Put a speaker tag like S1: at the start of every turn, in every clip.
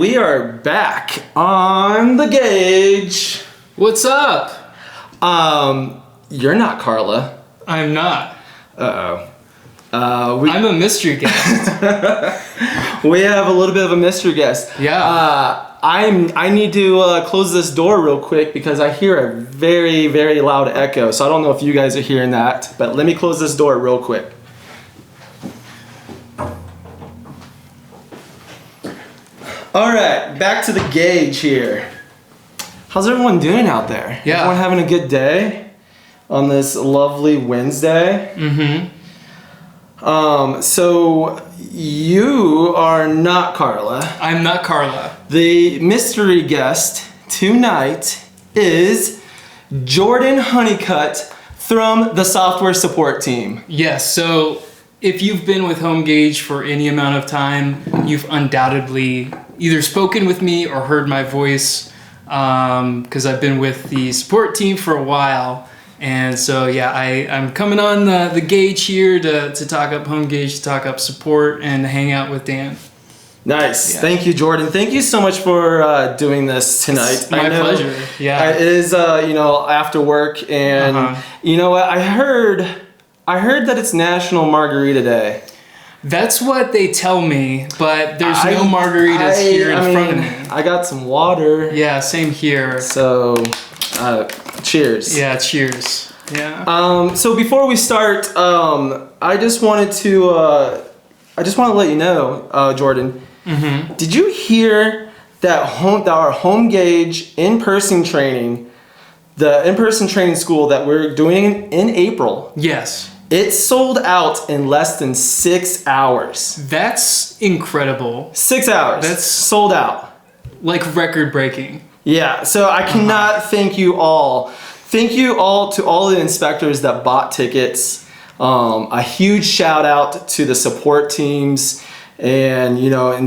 S1: we are back on the gauge.
S2: What's up?
S1: You're not Carla.
S2: I'm not.
S1: Uh-oh.
S2: I'm a mystery guest.
S1: We have a little bit of a mystery guest.
S2: Yeah.
S1: I need to close this door real quick because I hear a very, very loud echo. So I don't know if you guys are hearing that, but let me close this door real quick. All right, back to the gauge here. How's everyone doing out there?
S2: Yeah.
S1: Everyone having a good day on this lovely Wednesday?
S2: Mm-hmm.
S1: So you are not Carla.
S2: I'm not Carla.
S1: The mystery guest tonight is Jordan Honeycutt from the software support team.
S2: Yes, so if you've been with HomeGauge for any amount of time, you've undoubtedly either spoken with me or heard my voice, because I've been with the support team for a while. And so, yeah, I'm coming on the gauge here to talk up HomeGauge, to talk up support, and to hang out with Dan.
S1: Nice.
S2: Yeah.
S1: Thank you, Jordan. Thank you so much for doing this tonight.
S2: It's my pleasure. Yeah.
S1: It is, after work, and you know what? I heard that it's National Margarita Day.
S2: That's what they tell me, but there's no margaritas here in front of me.
S1: I got some water.
S2: Yeah, same here.
S1: So, cheers.
S2: Yeah, cheers. Yeah.
S1: So before we start, I just wanted to let you know, Jordan.
S2: Mm-hmm.
S1: Did you hear that our HomeGauge in-person training, the in-person training school that we're doing in April?
S2: Yes.
S1: It sold out in less than 6 hours.
S2: That's incredible.
S1: 6 hours.
S2: That's
S1: sold out.
S2: Like record breaking.
S1: Yeah, so I cannot thank you all. Thank you all to all the inspectors that bought tickets. A huge shout out to the support teams, and a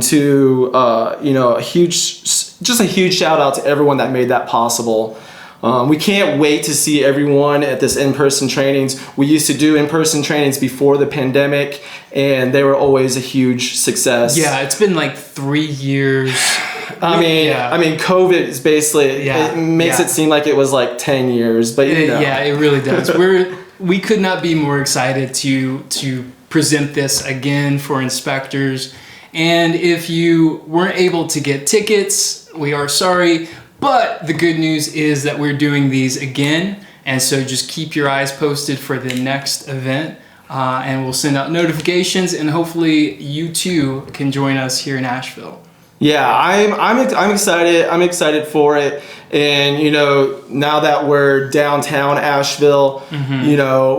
S1: huge shout out to everyone that made that possible. We can't wait to see everyone at this in-person trainings. We used to do in-person trainings before the pandemic, and they were always a huge success.
S2: Yeah, it's been like 3 years.
S1: I mean, COVID is basically, it makes it seem like it was like 10 years, but
S2: Yeah, it really does. We could not be more excited to present this again for inspectors. And if you weren't able to get tickets, we are sorry. But the good news is that we're doing these again, and so just keep your eyes posted for the next event, and we'll send out notifications, and hopefully you too can join us here in Asheville.
S1: Yeah, I'm excited. I'm excited for it, and now that we're downtown Asheville,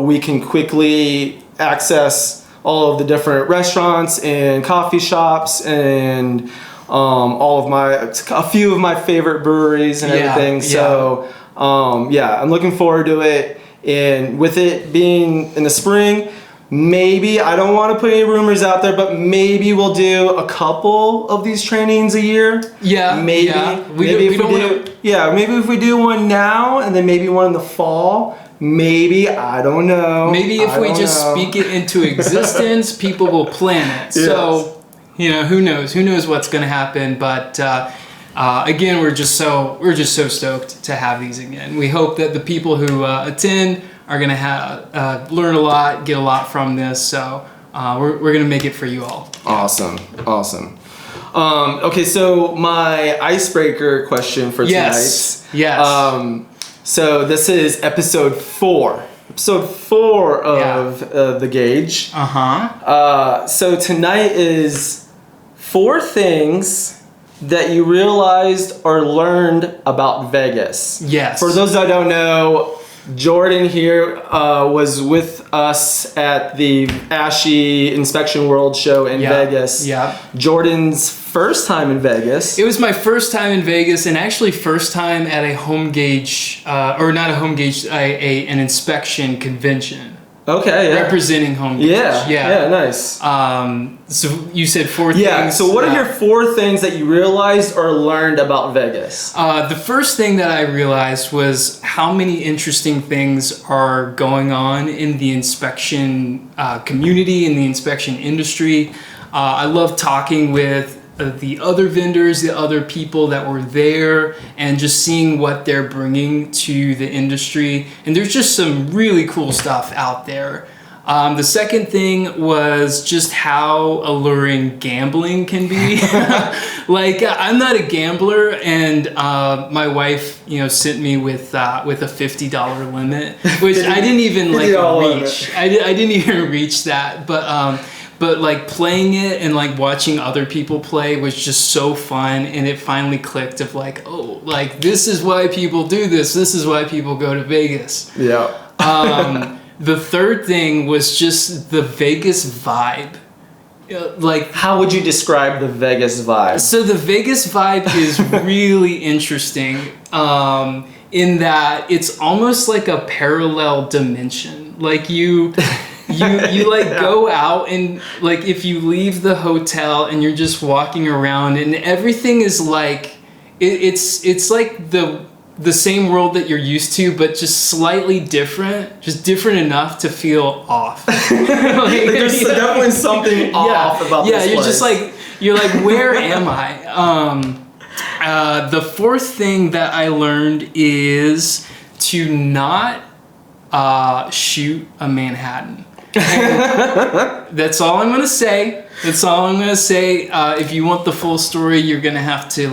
S1: we can quickly access all of the different restaurants and coffee shops and a few of my favorite breweries and everything. So, I'm looking forward to it. And with it being in the spring, maybe, I don't want to put any rumors out there, but maybe we'll do a couple of these trainings a year.
S2: Yeah.
S1: Maybe.
S2: Yeah.
S1: Maybe if we do one now and then maybe one in the fall. Maybe, I don't know.
S2: Maybe if we just speak it into existence, people will plan it.
S1: Yes.
S2: So, who knows? Who knows what's going to happen? But again, we're just so stoked to have these again. We hope that the people who attend are going to learn a lot, get a lot from this. So we're going to make it for you all.
S1: Awesome. Okay, so my icebreaker question for tonight.
S2: Yes.
S1: So this is episode 4. Episode 4 of the gauge. So tonight is 4 things that you realized or learned about Vegas.
S2: Yes.
S1: For those that don't know, Jordan here was with us at the ASHI Inspection World Show in Vegas. Yeah. Jordan's first time in Vegas.
S2: It was my first time in Vegas, and actually first time at a HomeGauge, or not a HomeGauge, an inspection convention.
S1: Okay, yeah.
S2: Representing HomeGauge.
S1: Yeah, nice.
S2: So you said 4 things.
S1: Yeah, so what are your 4 things that you realized or learned about Vegas?
S2: The first thing that I realized was how many interesting things are going on in the inspection community, in the inspection industry. I love talking with the other vendors, the other people that were there, and just seeing what they're bringing to the industry. And there's just some really cool stuff out there. The second thing was just how alluring gambling can be. Like, I'm not a gambler, and my wife, sent me with a $50 limit, which I didn't even reach. I didn't even reach that, but like playing it and like watching other people play was just so fun, and it finally clicked of like, oh, like this is why people do this. This is why people go to Vegas.
S1: Yeah.
S2: The third thing was just the Vegas vibe. Like,
S1: how would you describe the Vegas vibe?
S2: So the Vegas vibe is really interesting in that it's almost like a parallel dimension. Like you like go out, and like if you leave the hotel and you're just walking around, and everything is like it's like the same world that you're used to, but just slightly different, just different enough to feel off.
S1: There's definitely something off about this place.
S2: You're just like, where am I? The fourth thing that I learned is to not shoot a Manhattan. That's all I'm gonna say. If you want the full story, you're gonna have to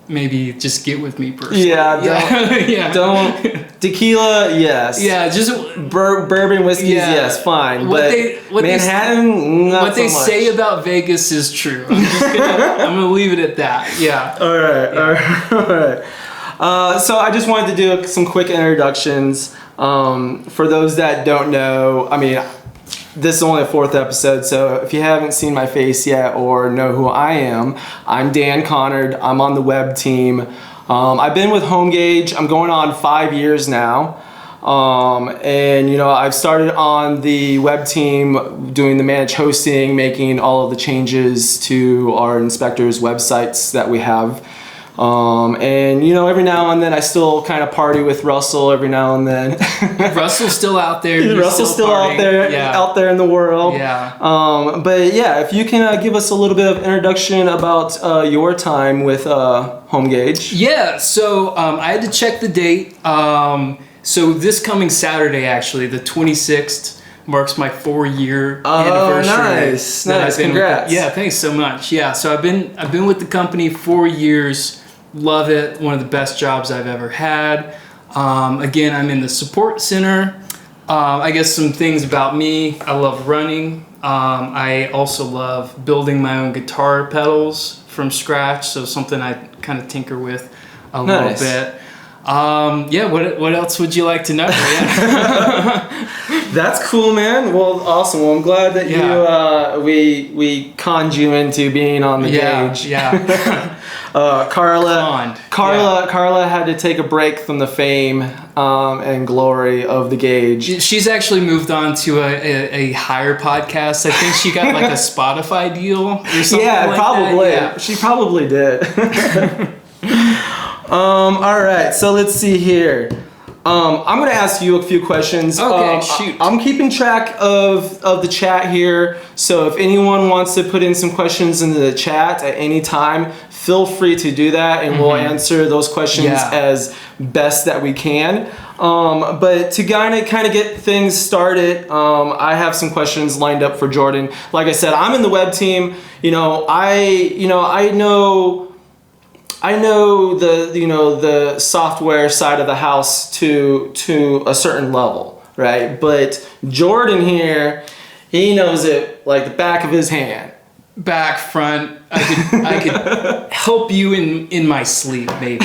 S2: maybe just get with me personally.
S1: Don't tequila, yes.
S2: Yeah, just
S1: bourbon whiskeys, yes, fine. But Manhattan, not
S2: what they
S1: so much.
S2: say about Vegas is true. I'm gonna leave it at that. Yeah.
S1: All right. So I just wanted to do some quick introductions. For those that don't know, I mean, this is only the 4th episode, so if you haven't seen my face yet or know who I am, I'm Dan Connard. I'm on the web team. I've been with HomeGauge. I'm going on 5 years now. And I've started on the web team doing the managed hosting, making all of the changes to our inspectors' websites that we have. And every now and then I still kind of party with Russell every now and then.
S2: Russell's still out there.
S1: Russell's still out there, out there in the world.
S2: Yeah.
S1: But yeah, if you can give us a little bit of introduction about your time with HomeGauge.
S2: Yeah. So I had to check the date. So this coming Saturday, actually, the 26th. Marks my 4-year anniversary.
S1: Nice. Congrats.
S2: Thanks so much. Yeah, so I've been with the company 4 years. Love it. One of the best jobs I've ever had. Again, I'm in the support center. I guess some things about me. I love running. I also love building my own guitar pedals from scratch. So something I kind of tinker with a little bit. What else would you like to know? Yeah.
S1: That's cool, man. Well, awesome. Well, I'm glad that we conned you into being on the Gauge.
S2: Yeah.
S1: Carla had to take a break from the fame and glory of the Gauge.
S2: She's actually moved on to a higher podcast. I think she got like a Spotify deal or something.
S1: Yeah, probably.
S2: That. Yeah.
S1: She probably did. All right, so let's see here. I'm going to ask you a few questions.
S2: Okay, shoot.
S1: I'm keeping track of the chat here, so if anyone wants to put in some questions into the chat at any time, feel free to do that, and we'll answer those questions as best that we can. But to kind of get things started, I have some questions lined up for Jordan. Like I said, I'm in the web team. I know the software side of the house to a certain level, right? But Jordan here, he knows it like the back of his hand.
S2: Back, front, I could help you in my sleep, maybe.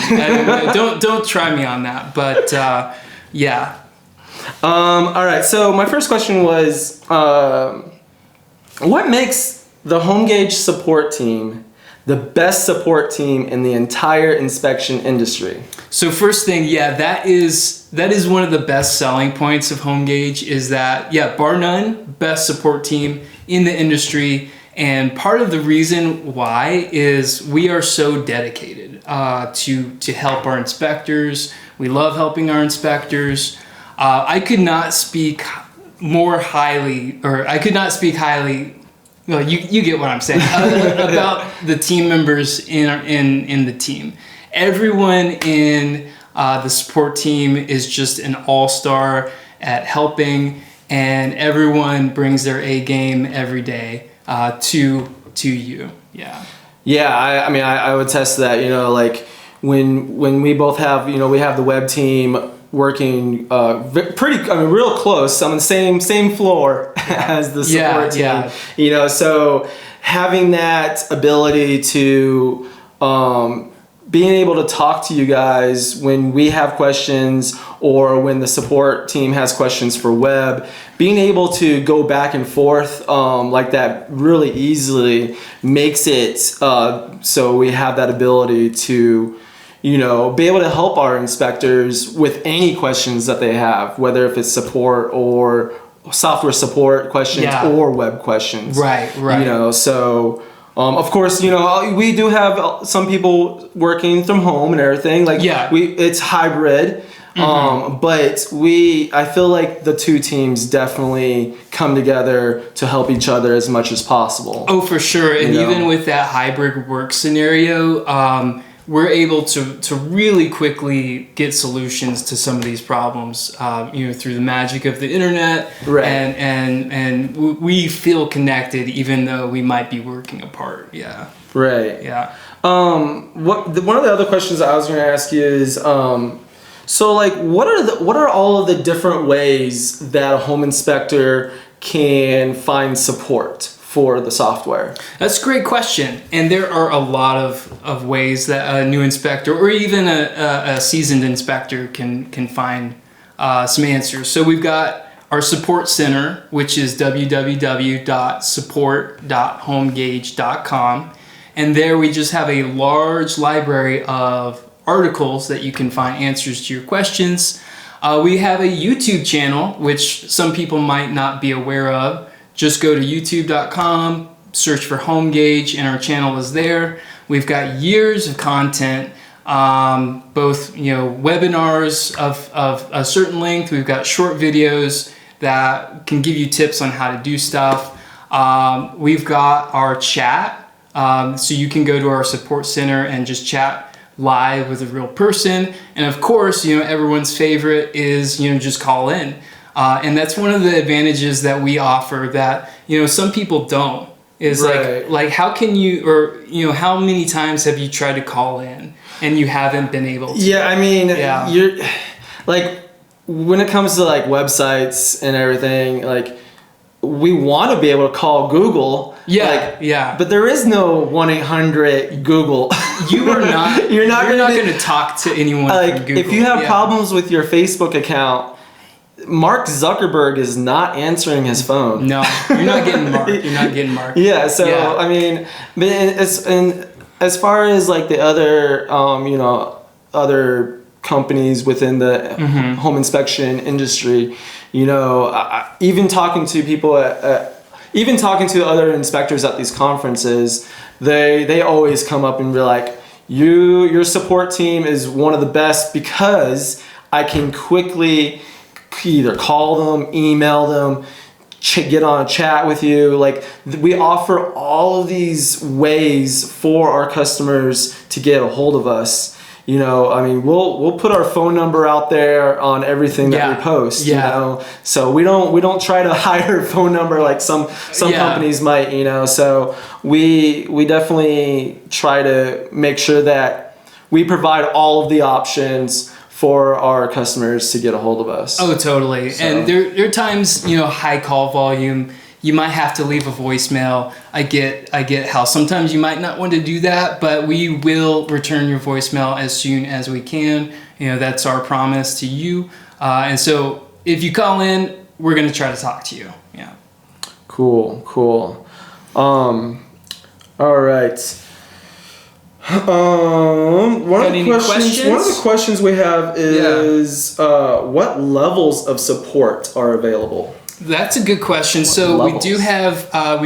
S2: Don't try me on that, but yeah.
S1: All right. So my first question was, what makes the HomeGauge support team the best support team in the entire inspection industry?
S2: So first thing, that is one of the best selling points of HomeGauge is that, bar none, best support team in the industry. And part of the reason why is we are so dedicated to help our inspectors. We love helping our inspectors. I could not speak highly well, you get what I'm saying about the team members in the team. Everyone in the support team is just an all-star at helping, and everyone brings their A game every day to you. Yeah.
S1: Yeah, I mean, I would test that. You know, like when we both have, you know, we have the web team working real close on the same floor as the support team. Yeah. You know, so having that ability to being able to talk to you guys when we have questions or when the support team has questions for web, being able to go back and forth like that really easily makes it so we have that ability to, you know, be able to help our inspectors with any questions that they have, whether if it's support or software support questions or web questions. Right. You know, so of course, you know, we do have some people working from home and everything. Like, it's hybrid. But I feel like the two teams definitely come together to help each other as much as possible.
S2: Oh, for sure. And even with that hybrid work scenario, we're able to really quickly get solutions to some of these problems, you know, through the magic of the internet. Right. And we feel connected even though we might be working apart. Yeah.
S1: Right.
S2: Yeah.
S1: One of the other questions I was going to ask you is, so like, what are all of the different ways that a home inspector can find support for the software? That's
S2: a great question. And there are a lot of ways that a new inspector or even a seasoned inspector can find some answers. So we've got our support center, which is www.support.homegauge.com. And there we just have a large library of articles that you can find answers to your questions. We have a YouTube channel, which some people might not be aware of. Just go to youtube.com, search for HomeGauge, and our channel is there. We've got years of content, both, you know, webinars of a certain length. We've got short videos that can give you tips on how to do stuff. We've got our chat, so you can go to our support center and just chat live with a real person. And of course, you know, everyone's favorite is, you know, just call in. And that's one of the advantages that we offer that, you know, some people don't. Is like how can you, or, you know, how many times have you tried to call in and you haven't been able to?
S1: Yeah, I mean, you're like, when it comes to like websites and everything, like, we want to be able to call Google. But there is no 1-800 Google.
S2: You're not going to talk to anyone from Google.
S1: If you have problems with your Facebook account, Mark Zuckerberg is not answering his phone.
S2: No, you're not getting Mark. You're not getting Mark.
S1: Yeah, so I mean, as far as like the other, you know, other companies within the home inspection industry, you know, even talking to people even talking to other inspectors at these conferences, they always come up and be like, your support team is one of the best because I can quickly either call them, email them, get on a chat with you. Like, we offer all of these ways for our customers to get a hold of us. You know, I mean, we'll put our phone number out there on everything that we post. You know, so we don't try to hide our phone number like some companies might. You know, so we definitely try to make sure that we provide all of the options for our customers to get a hold of us.
S2: Oh, totally. So. And there are times, you know, high call volume, you might have to leave a voicemail. I get how sometimes you might not want to do that, but we will return your voicemail as soon as we can. You know, that's our promise to you. And so if you call in, we're going to try to talk to you. Yeah.
S1: Cool. All right. One of the questions we have is what levels of support are available?
S2: That's a good question. So we do have I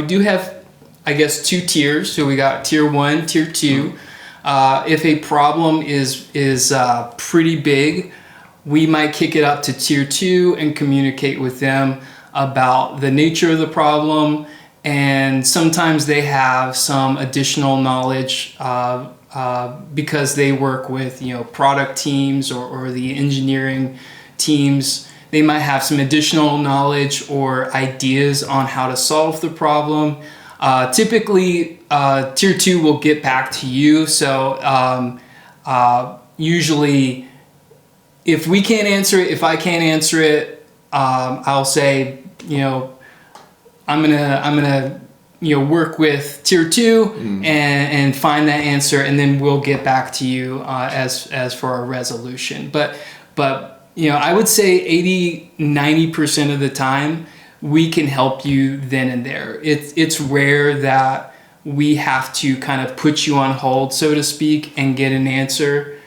S2: guess 2 tiers. So we got tier 1, tier 2. If a problem is pretty big, we might kick it up to tier 2 and communicate with them about the nature of the problem and sometimes they have some additional knowledge because they work with, you know, product teams or the engineering teams. They might have some additional knowledge or ideas on how to solve the problem. Typically, tier 2 will get back to you. So usually, if we can't answer it, if I can't answer it, I'll say, you know, I'm gonna you know, work with tier 2 and find that answer, and then we'll get back to you as for a resolution. But you know, I would say 80-90% of the time we can help you then and there. It's rare that we have to kind of put you on hold, so to speak, and get an answer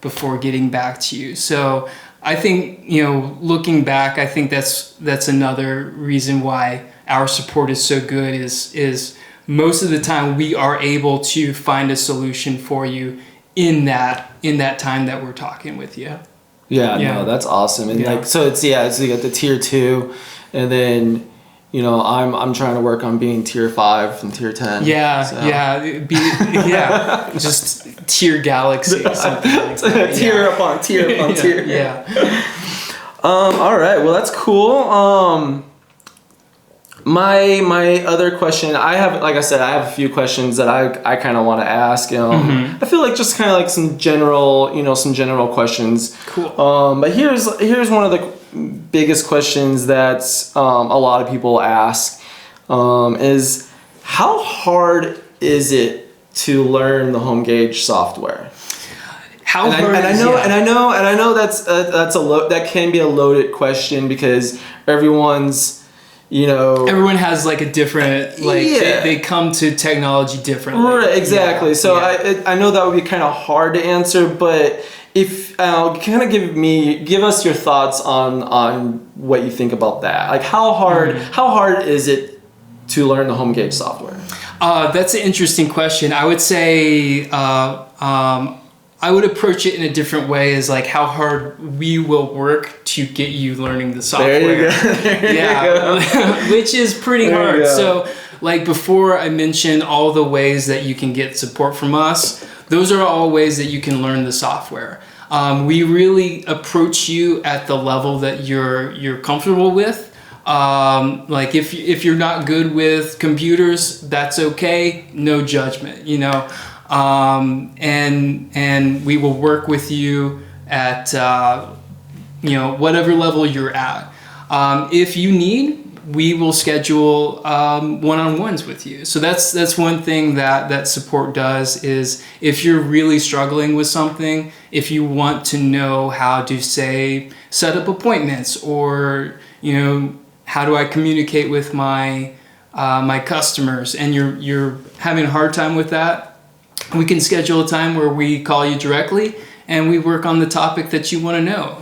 S2: before getting back to you. So I think, you know, looking back, I think that's another reason why our support is so good is most of the time we are able to find a solution for you in that time that we're talking with you.
S1: Yeah. No, that's awesome. And like, so so you got the tier 2, and then, you know, I'm trying to work on being tier 5 and tier 10.
S2: Yeah, so. Just tier galaxy, something like that.
S1: Tier upon tier upon tier.
S2: Yeah.
S1: All right. Well, that's cool. My other question, I have a few questions that I kind of want to ask. I feel like just kind of like some general questions.
S2: Cool.
S1: But here's one of the biggest questions that a lot of people ask is, how hard is it to learn the HomeGauge software?
S2: How hard?
S1: And I know that can be a loaded question because everyone has like a different, they come to technology differently. Right, exactly. So I know that would be kind of hard to answer, but if kind of give us your thoughts on what you think about that. Like how hard is it to learn the HomeGauge software?
S2: That's an interesting question. I would say I would approach it in a different way, as like how hard we will work to get you learning the software.
S1: There you go.
S2: Which is pretty hard. So like before I mentioned all the ways that you can get support from us, those are all ways that you can learn the software. We really approach you at the level that you're comfortable with. Like if you're not good with computers, that's okay. No judgment, you know. And we will work with you at whatever level you're at. If you need, we will schedule one-on-ones with you. So that's one thing that support does, is if you're really struggling with something, if you want to know how to say set up appointments, or how do I communicate with my customers, and you're having a hard time with that, we can schedule a time where we call you directly and we work on the topic that you want to know.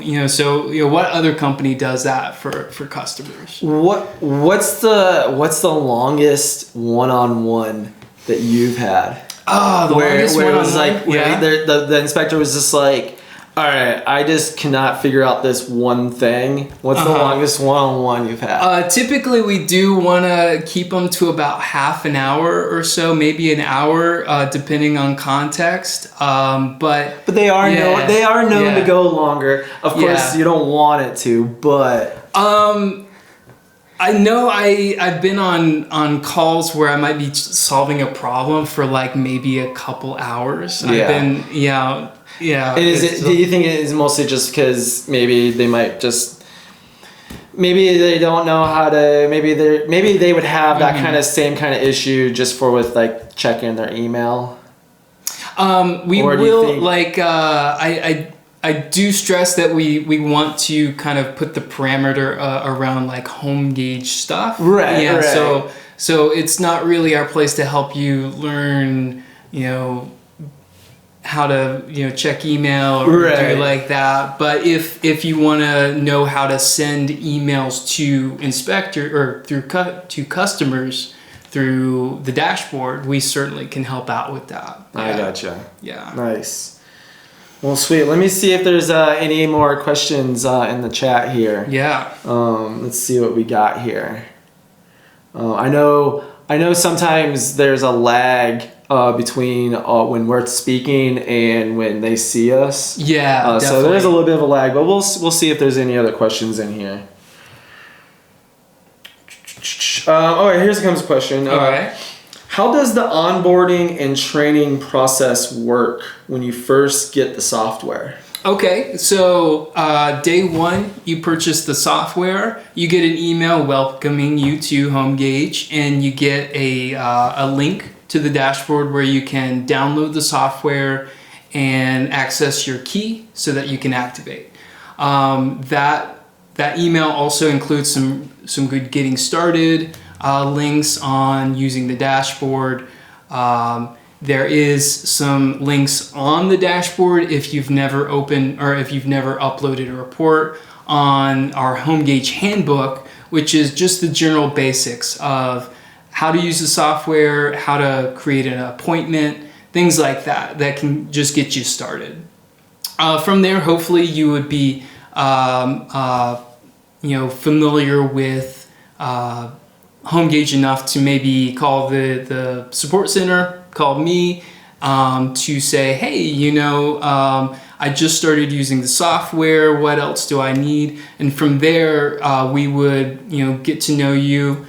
S2: What other company does that for customers?
S1: What's the longest one-on-one that you've had?
S2: Oh, longest one-on-one?
S1: It was like the inspector was just like, all right, I just cannot figure out this one thing. What's the longest one-on-one you've had?
S2: Typically, we do want to keep them to about half an hour or so, maybe an hour, depending on context. But
S1: they are known to go longer. Of course, you don't want it to, but
S2: I know I've been on calls where I might be solving a problem for like maybe a couple hours.
S1: Yeah.
S2: I've been Yeah.
S1: And do you think it is mostly just because maybe they don't know how to, maybe they would have that kind of same kind of issue just with like checking their email?
S2: We will, like, I do stress that we want to kind of put the parameter around like HomeGauge stuff.
S1: Right.
S2: Yeah.
S1: Right.
S2: So it's not really our place to help you learn, how to check email or do like that. But if you want to know how to send emails to inspector or to customers through the dashboard, we certainly can help out with that.
S1: I gotcha.
S2: Yeah.
S1: Nice. Well, sweet. Let me see if there's any more questions in the chat here.
S2: Yeah.
S1: Let's see what we got here. I know sometimes there's a lag between when we're speaking and when they see us.
S2: Yeah,
S1: so there's a little bit of a lag, but we'll see if there's any other questions in here. All right, here comes a question.
S2: All right.
S1: How does the onboarding and training process work when you first get the software?
S2: Okay, so day one, you purchase the software. You get an email welcoming you to HomeGauge, and you get a link to the dashboard where you can download the software and access your key so that you can activate. That email also includes some good getting started links on using the dashboard. There is some links on the dashboard if you've never opened or if you've never uploaded a report on our HomeGauge handbook, which is just the general basics of how to use the software, how to create an appointment, things like that can just get you started. From there, hopefully you would be familiar with HomeGauge enough to maybe call the support center, call me to say, hey, I just started using the software. What else do I need? And from there, we would, get to know you,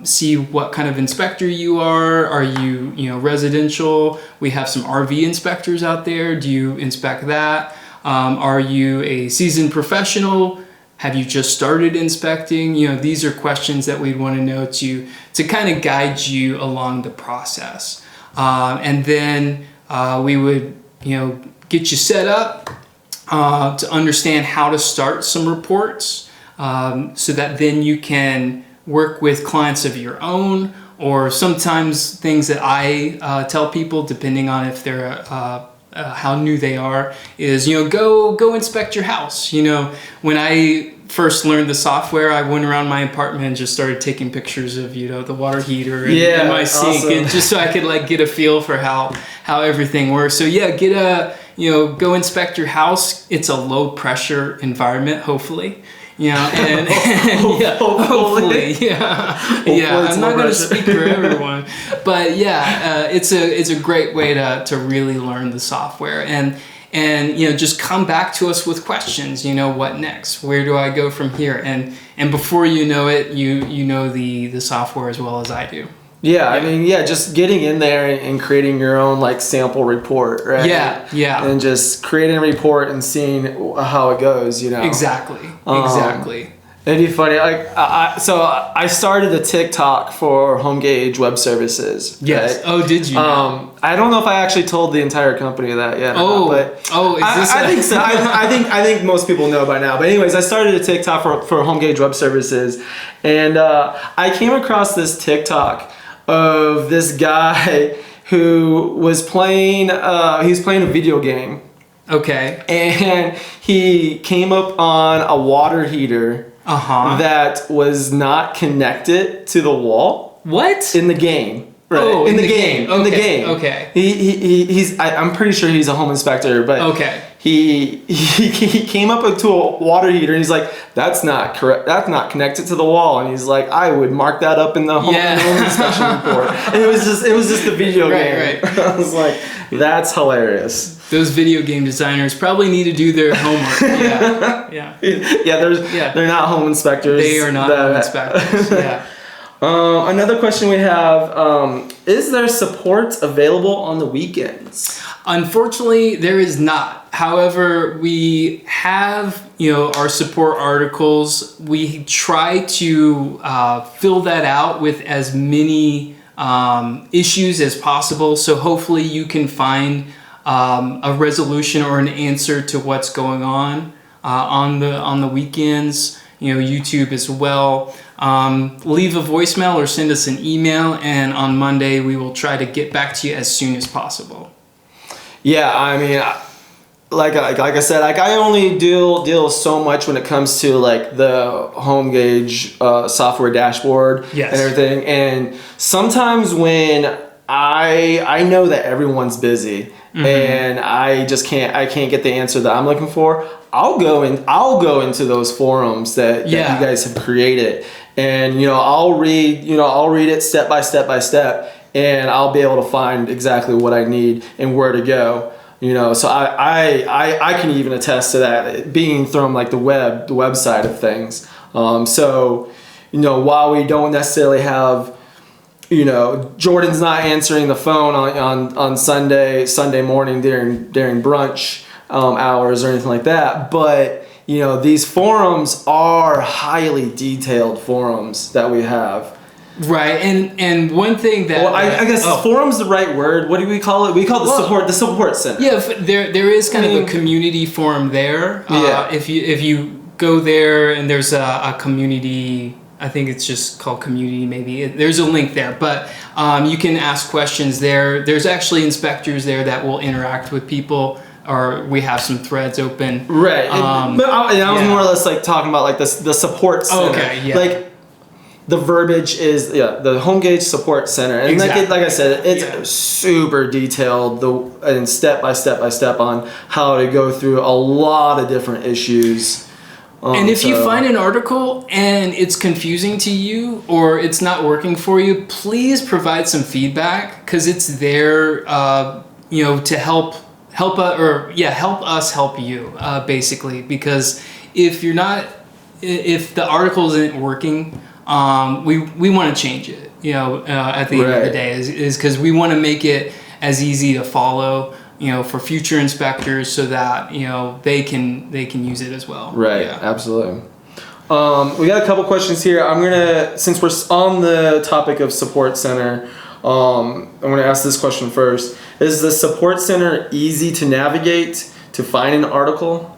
S2: see what kind of inspector you are. Are you, residential? We have some RV inspectors out there. Do you inspect that? Are you a seasoned professional? Have you just started inspecting? These are questions that we'd want to know to kind of guide you along the process. And then we would, get you set up to understand how to start some reports so that then you can work with clients of your own, or sometimes things that I tell people, depending on if they're how new they are, is go inspect your house. When I first learned the software, I went around my apartment and just started taking pictures of the water heater and my sink,
S1: awesome.
S2: and just so I could get a feel for how everything works. So yeah, go inspect your house. It's a low pressure environment, hopefully. And hopefully, I'm not going to speak for everyone, but it's a great way to really learn the software and just come back to us with questions. What next? Where do I go from here? And before you know it, you know the software as well as I do.
S1: Just getting in there and creating your own sample report, right?
S2: Yeah.
S1: And just creating a report and seeing how it goes,
S2: Exactly.
S1: It'd be funny. I started a TikTok for HomeGauge Web Services.
S2: Yes.
S1: Right?
S2: Oh, did you?
S1: I don't know if I actually told the entire company that yet. I think so. I think most people know by now. But anyways, I started a TikTok for HomeGauge Web Services, and I came across this TikTok of this guy who was playing. He was playing a video game.
S2: Okay.
S1: And he came up on a water heater that was not connected to the wall.
S2: What?
S1: In the game. Right.
S2: Oh,
S1: in the game.
S2: Okay.
S1: In the game.
S2: Okay.
S1: I'm pretty sure he's a home inspector, but
S2: okay.
S1: He came up to a water heater and he's like, that's not correct. That's not connected to the wall. And he's like, I would mark that up in the home inspection report. And it was just the video game. Right. I was like, that's hilarious.
S2: Those video game designers probably need to do their homework.
S1: They're not home inspectors.
S2: They are not home inspectors. Yeah.
S1: Another question we have, is there support available on the weekends?
S2: Unfortunately, there is not. However, we have, our support articles. We try to fill that out with as many issues as possible. So hopefully you can find a resolution or an answer to what's going on the weekends. YouTube as well. Leave a voicemail or send us an email, and on Monday we will try to get back to you as soon as possible.
S1: Yeah, I mean, like I said, I only deal so much when it comes to the HomeGauge software dashboard and everything. And sometimes when I know that everyone's busy and I can't get the answer that I'm looking for, I'll go into those forums that you guys have created and I'll read it step by step by step, and I'll be able to find exactly what I need and where to go. So I can even attest to that, being from like the web side of things. So while we don't necessarily have, Jordan's not answering the phone on Sunday morning during brunch hours or anything like that, but these forums are highly detailed forums that we have.
S2: Right, and one thing that
S1: I guess forum's the right word. What do we call it? We call it the support center.
S2: Yeah, there is kind of a community forum there.
S1: Yeah.
S2: If you go there, and there's a community, I think it's just called community. Maybe there's a link there, but you can ask questions there. There's actually inspectors there that will interact with people. Or we have some threads open.
S1: Right, but I was more or less like talking about like the support center.
S2: Okay, yeah.
S1: Like the verbiage is the HomeGauge support center, and
S2: exactly.
S1: like I said, it's super detailed and step by step on how to go through a lot of different issues.
S2: And if you find an article and it's confusing to you or it's not working for you, please provide some feedback, because it's there, to help us help you, basically. Because if the article isn't working, we want to change it. At the end of the day, is because we want to make it as easy to follow, for future inspectors, so that they can use it as well.
S1: Right. Yeah. Absolutely. We got a couple questions here. Since we're on the topic of support center, I'm gonna ask this question first. Is the support center easy to navigate to find an article?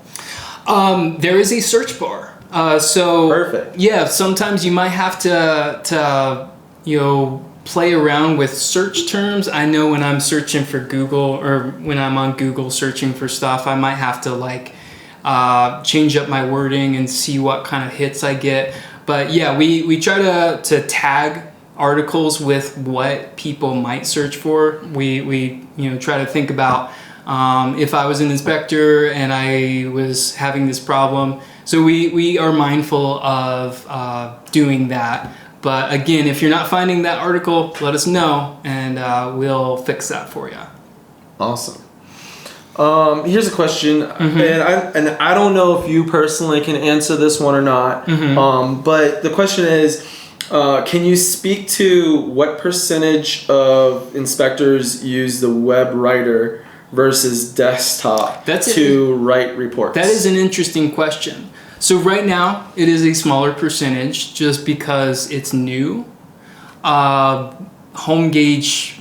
S2: There is a search bar. So
S1: perfect.
S2: Yeah, sometimes you might have to play around with search terms. I know when I'm searching for Google, or when I'm on Google searching for stuff, I might have to change up my wording and see what kind of hits I get. But yeah, we try to tag articles with what people might search for. We try to think about if I was an inspector and I was having this problem. So we are mindful of doing that. But again, if you're not finding that article, let us know, and we'll fix that for you.
S1: Awesome. Here's a question, and I don't know if you personally can answer this one or not. But the question is, can you speak to what percentage of inspectors use the web writer versus desktop to write reports?
S2: That is an interesting question. So right now, it is a smaller percentage just because it's new. HomeGauge,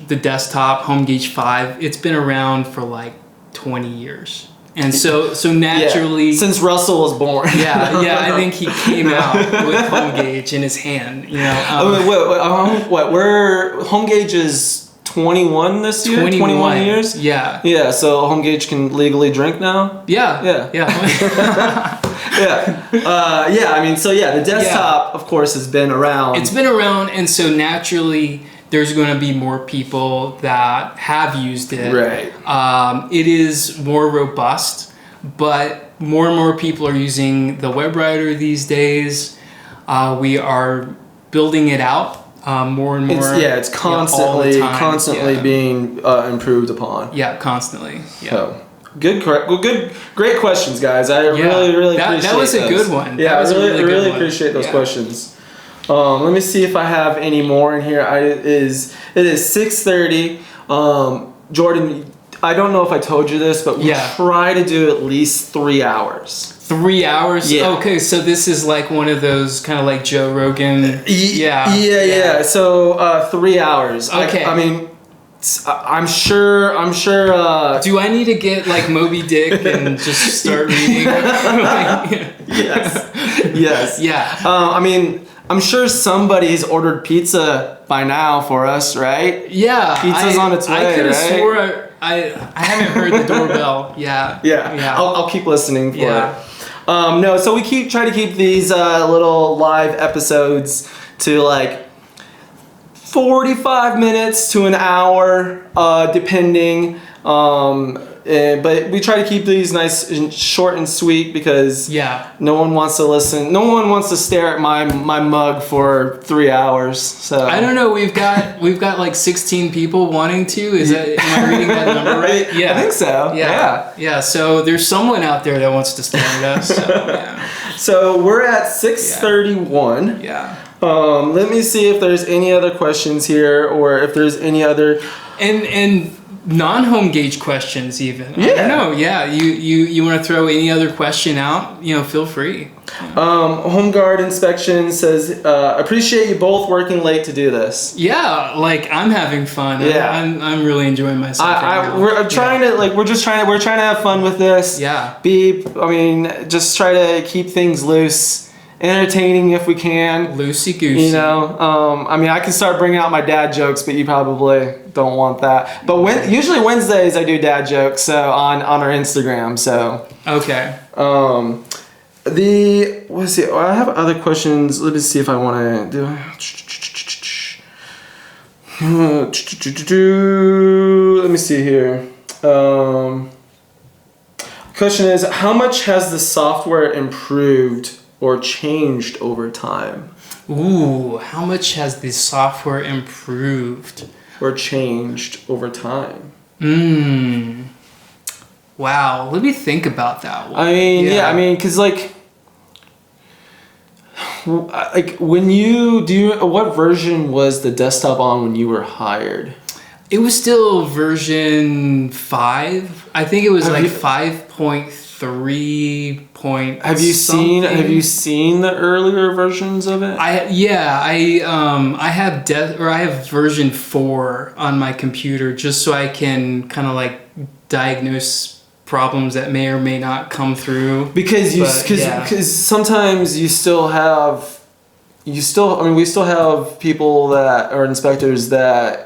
S2: the desktop, HomeGauge 5, it's been around for like 20 years. And so naturally...
S1: Yeah, since Russell was born.
S2: I think he came out with HomeGauge in his hand.
S1: HomeGauge is 21 this year? 21 years?
S2: Yeah.
S1: Yeah, so HomeGauge can legally drink now?
S2: Yeah.
S1: The desktop, of course, has been around.
S2: It's been around, and so naturally, there's going to be more people that have used it.
S1: Right.
S2: It is more robust, but more and more people are using the web writer these days. We are building it out more and more.
S1: It's constantly being improved upon.
S2: Yeah, constantly. Yeah.
S1: So. Great questions, guys. I really appreciate
S2: that was
S1: those.
S2: A good one.
S1: Yeah, I really appreciate those questions. Let me see if I have any more in here. It is 6:30. Jordan, I don't know if I told you this, but we try to do at least 3 hours.
S2: 3 hours?
S1: Yeah.
S2: Okay, so this is like one of those kind of like Joe Rogan.
S1: Yeah. So 3 hours.
S2: Okay.
S1: I'm sure.
S2: Do I need to get like Moby Dick and just start reading?
S1: Yes.
S2: Yeah.
S1: I'm sure somebody's ordered pizza by now for us, right?
S2: Yeah.
S1: Pizza's on its way,
S2: I could have
S1: right?
S2: swore I haven't heard the doorbell. Yeah.
S1: I'll keep listening for it. So we try to keep these little live episodes to like 45 minutes to an hour, depending. But we try to keep these nice and short and sweet because
S2: Yeah.
S1: no one wants to listen. No one wants to stare at my mug for 3 hours. So
S2: I don't know. We've got like 16 people wanting to. Is that, am I reading that number right? Yeah.
S1: I think so. Yeah.
S2: So there's someone out there that wants to stare at us. So yeah.
S1: So we're at 6:31.
S2: Yeah.
S1: Let me see if there's any other questions here, or if there's any other
S2: And non-HomeGauge questions even. I don't know. Yeah. You want to throw any other question out? Feel free.
S1: HomeGuard inspection says, appreciate you both working late to do this.
S2: Yeah, like I'm having fun.
S1: Yeah.
S2: I'm really enjoying myself.
S1: We're trying to have fun with this.
S2: Yeah.
S1: Just try to keep things loose, entertaining if we can.
S2: Loosey goosey.
S1: I can start bringing out my dad jokes, but you probably don't want that. But usually Wednesdays I do dad jokes, so on our Instagram. So
S2: okay.
S1: I have other questions. Let me see if I want to do. Let me see here. Question is, how much has the software improved or changed over time?
S2: Ooh, how much has the software improved
S1: or changed over time?
S2: Wow, let me think about that one.
S1: Because when what version was the desktop on when you were hired?
S2: It was still version 5. I think it was 5.3 point.
S1: Have you seen the earlier versions of it?
S2: I have version 4 on my computer just so I can kind of like diagnose problems that may or may not come through. Because
S1: sometimes we still have people that are inspectors that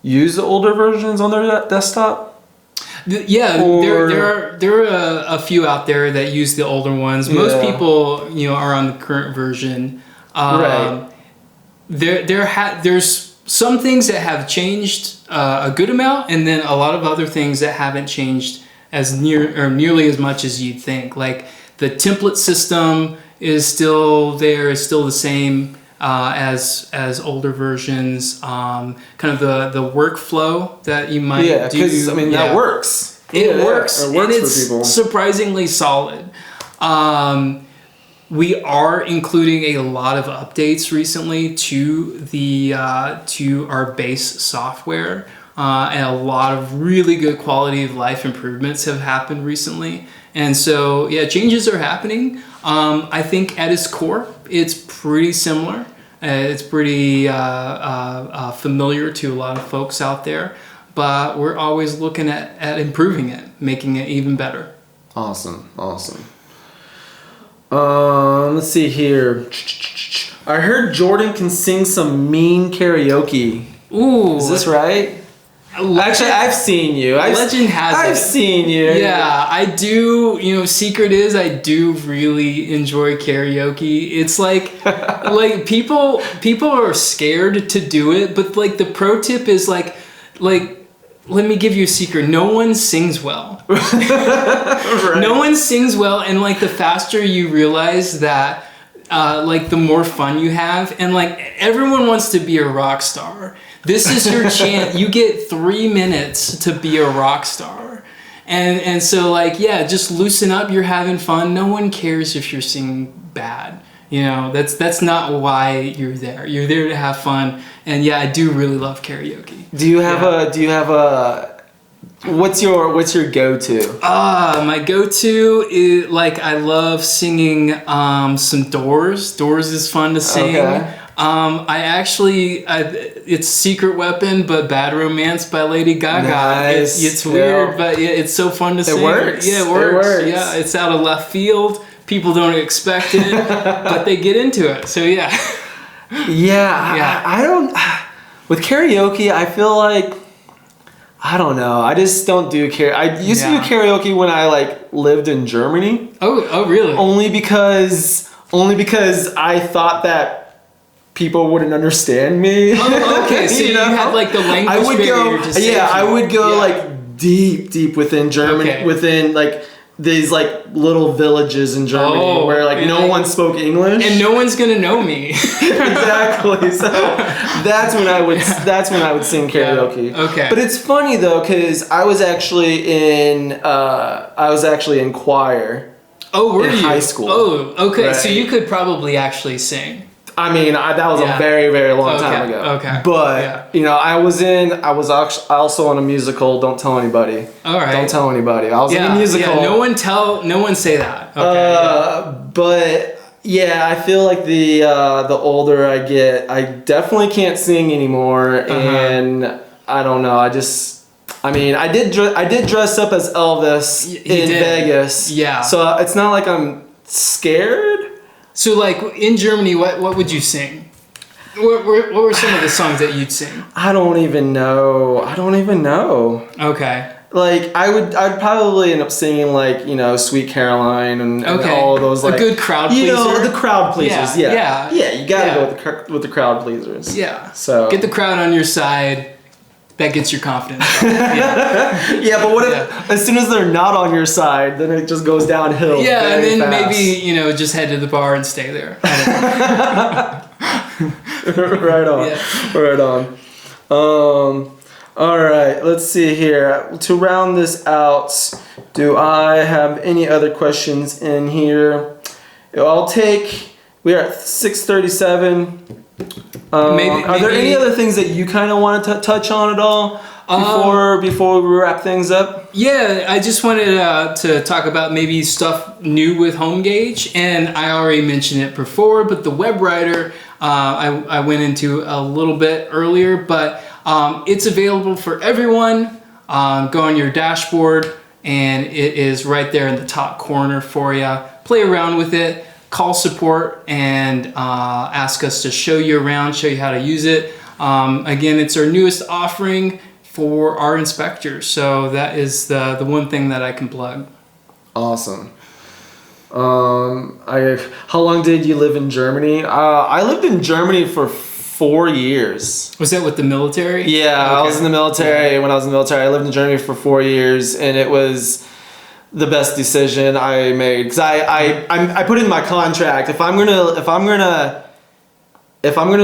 S1: use the older versions on their desktop.
S2: There are a few out there that use the older ones. Most people, are on the current version.
S1: Right.
S2: There's some things that have changed a good amount, and then a lot of other things that haven't changed nearly as much as you'd think. Like the template system is still there, is still the same as older versions. Kind of the workflow that you might do.
S1: Yeah, because that works.
S2: It works.
S1: It works
S2: and it's
S1: for people.
S2: Surprisingly solid. We are including a lot of updates recently to our base software, and a lot of really good quality of life improvements have happened recently. And so, changes are happening. I think at its core, it's pretty similar. It's pretty familiar to a lot of folks out there, but we're always looking at improving it, making it even better.
S1: Awesome. Let's see here. I heard Jordan can sing some mean karaoke.
S2: Ooh.
S1: Is this right? Actually, I've seen you.
S2: Legend has it.
S1: I've seen you.
S2: Yeah, I do. Secret is I do really enjoy karaoke. It's like people are scared to do it, but like the pro tip is like let me give you a secret. No one sings well. Right. No one sings well, and like the faster you realize that, the more fun you have, and like everyone wants to be a rock star. This is your chance. You get 3 minutes to be a rock star. And so just loosen up. You're having fun. No one cares if you're singing bad. That's not why you're there. You're there to have fun. And I do really love karaoke.
S1: Do you have a what's your go-to?
S2: My go-to is I love singing some Doors. Doors is fun to sing.
S1: Okay.
S2: It's Secret Weapon, but Bad Romance by Lady Gaga.
S1: Nice.
S2: It's weird, but it's so fun to sing.
S1: It works.
S2: Yeah, it works. Yeah, it's out of left field. People don't expect it, but they get into it. So
S1: I don't. With karaoke, I feel like I don't know. I just don't do karaoke. I used to do karaoke when I lived in Germany.
S2: Oh, really?
S1: Only because I thought that people wouldn't understand me.
S2: Oh, okay. So you had the language barrier to save you.
S1: I would go deep within Germany,
S2: Okay.
S1: within like these like little villages in Germany where like no one spoke English
S2: and no one's gonna know me.
S1: exactly. So that's when I would sing karaoke.
S2: Yeah. Okay.
S1: But it's funny though because I was actually in choir.
S2: Oh, were
S1: in
S2: you?
S1: high school.
S2: Oh, okay. So
S1: Right.
S2: you could probably actually sing.
S1: I mean, that was
S2: Yeah.
S1: a very, very long time ago.
S2: Okay.
S1: But,
S2: Yeah.
S1: you know, I was also on a musical, Don't Tell Anybody.
S2: All right.
S1: Don't tell anybody. I was in a musical.
S2: Yeah. No one say that. Okay.
S1: But, yeah, I feel like the older I get, I definitely can't sing anymore. And I don't know. I did dress up as Elvis in Vegas.
S2: Yeah.
S1: So it's not like I'm scared.
S2: So, like, in Germany, what would you sing? What were some of the songs that you'd sing?
S1: I don't even know.
S2: Okay.
S1: Like I'd probably end up singing like, you know, Sweet Caroline and all of those like
S2: a good crowd pleaser.
S1: You know, the crowd pleasers.
S2: Yeah.
S1: You gotta go with the crowd pleasers.
S2: Yeah.
S1: So
S2: get the crowd on your side. That gets your confidence up. Yeah.
S1: Yeah, but what if as soon as they're not on your side, then it just goes downhill?
S2: Yeah, and then
S1: fast.
S2: maybe, you know, just head to the bar and stay there.
S1: Right on.
S2: Yeah.
S1: Right on. All right, let's see here. To round this out, do I have any other questions in here? We're at 6:37. Are there any other things that you kind of wanted to touch on at all before we wrap things up?
S2: Yeah, I just wanted to talk about maybe stuff new with HomeGauge, and I already mentioned it before, but the web writer I went into a little bit earlier, but it's available for everyone. Go on your dashboard, and it is right there in the top corner for you. Play around with it. Call support and ask us to show you around, show you how to use it. Again, it's our newest offering for our inspectors. So that is the one thing that I can plug.
S1: Awesome. How long did you live in Germany? I lived in Germany for 4 years.
S2: Was that with the military?
S1: Yeah, okay. I was in the military. When I was in the military, I lived in Germany for 4 years, and it was the best decision I made because I put in my contract if I'm gonna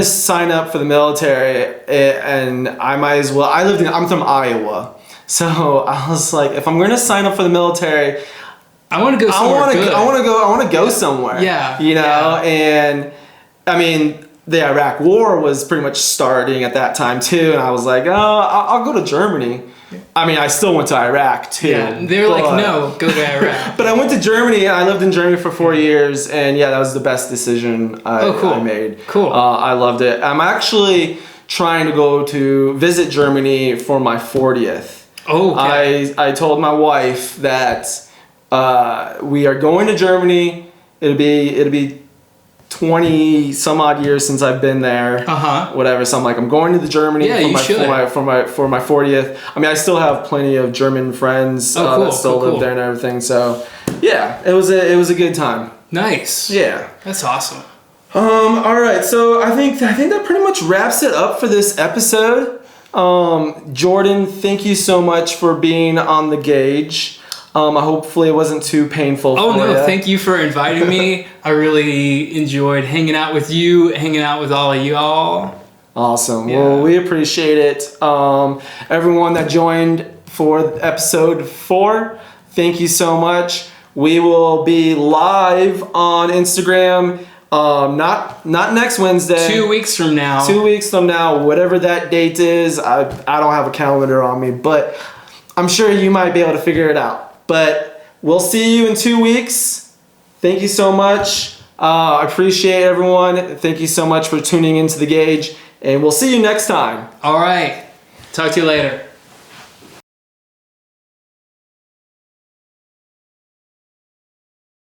S1: sign up for the military, and I might as well. I'm from Iowa, so I was like, if I'm gonna sign up for the military,
S2: I want to go somewhere
S1: I want to go somewhere.
S2: Yeah,
S1: you know, and I mean, the Iraq War was pretty much starting at that time too, and I was like, oh, I'll go to Germany. I mean, I still went to Iraq too.
S2: Yeah, they're like, no, go to Iraq.
S1: But I went to Germany, and I lived in Germany for 4 years, and yeah, that was the best decision I made.
S2: Cool.
S1: I loved it. I'm actually trying to go to visit Germany for my 40th.
S2: Oh, okay.
S1: I told my wife that we are going to Germany. It'll be 20 some odd years since I've been there. Whatever. So I'm like, I'm going to Germany for my 40th. I mean, I still have plenty of German friends that still live there and everything. So yeah, it was a good time.
S2: Nice.
S1: Yeah.
S2: That's awesome.
S1: All right. So I think that pretty much wraps it up for this episode. Jordan, thank you so much for being on the gauge. Hopefully it wasn't too painful for you.
S2: Thank you for inviting me. I really enjoyed hanging out with you, hanging out with all of y'all.
S1: Awesome.
S2: Yeah.
S1: Well, we appreciate it. Everyone that joined for episode 4, thank you so much. We will be live on Instagram, not next Wednesday.
S2: 2 weeks from now.
S1: 2 weeks from now, whatever that date is. I don't have a calendar on me, but I'm sure you might be able to figure it out. But we'll see you in 2 weeks. Thank you so much. I appreciate everyone. Thank you so much for tuning into The Gauge. And we'll see you next time.
S2: All right. Talk to you later.